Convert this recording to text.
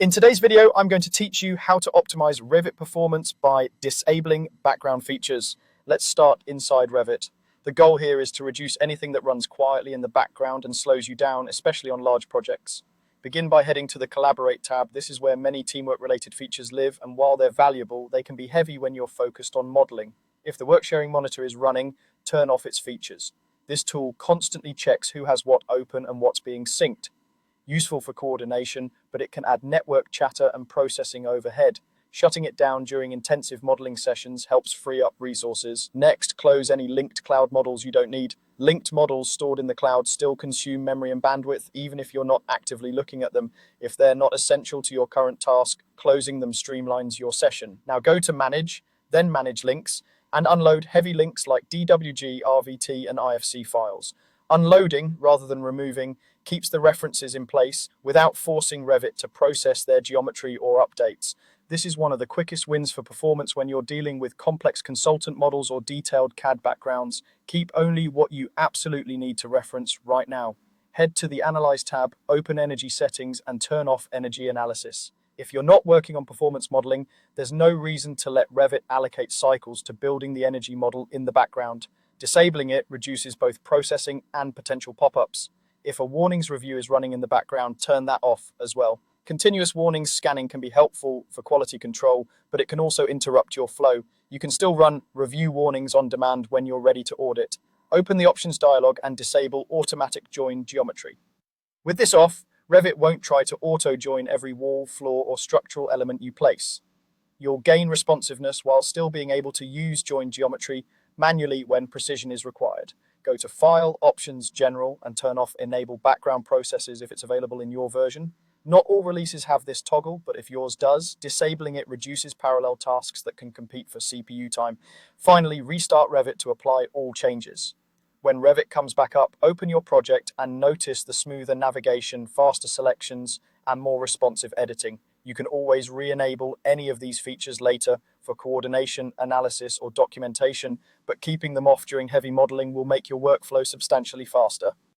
In today's video, I'm going to teach you how to optimize Revit performance by disabling background features. Let's start inside Revit. The goal here is to reduce anything that runs quietly in the background and slows you down, especially on large projects. Begin by heading to the Collaborate tab. This is where many teamwork-related features live, and while they're valuable, they can be heavy when you're focused on modeling. If the worksharing monitor is running, turn off its features. This tool constantly checks who has what open and what's being synced. Useful for coordination, but it can add network chatter and processing overhead. Shutting it down during intensive modeling sessions helps free up resources. Next, close any linked cloud models you don't need. Linked models stored in the cloud still consume memory and bandwidth, even if you're not actively looking at them. If they're not essential to your current task, closing them streamlines your session. Now go to Manage, then Manage Links, and unload heavy links like DWG, RVT, and IFC files. Unloading, rather than removing, keeps the references in place without forcing Revit to process their geometry or updates. This is one of the quickest wins for performance when you're dealing with complex consultant models or detailed CAD backgrounds. Keep only what you absolutely need to reference right now. Head to the Analyze tab, open Energy Settings, and turn off Energy Analysis. If you're not working on performance modeling, there's no reason to let Revit allocate cycles to building the energy model in the background. Disabling it reduces both processing and potential pop-ups. If a warnings review is running in the background, turn that off as well. Continuous warnings scanning can be helpful for quality control, but it can also interrupt your flow. You can still run review warnings on demand when you're ready to audit. Open the options dialog and disable automatic join geometry. With this off, Revit won't try to auto-join every wall, floor, or structural element you place. You'll gain responsiveness while still being able to use join geometry manually when precision is required. Go to File, Options, General, and turn off Enable Background Processes if it's available in your version. Not all releases have this toggle, but if yours does, disabling it reduces parallel tasks that can compete for CPU time. Finally, restart Revit to apply all changes. When Revit comes back up, open your project and notice the smoother navigation, faster selections, and more responsive editing. You can always re-enable any of these features later for coordination, analysis, or documentation, but keeping them off during heavy modeling will make your workflow substantially faster.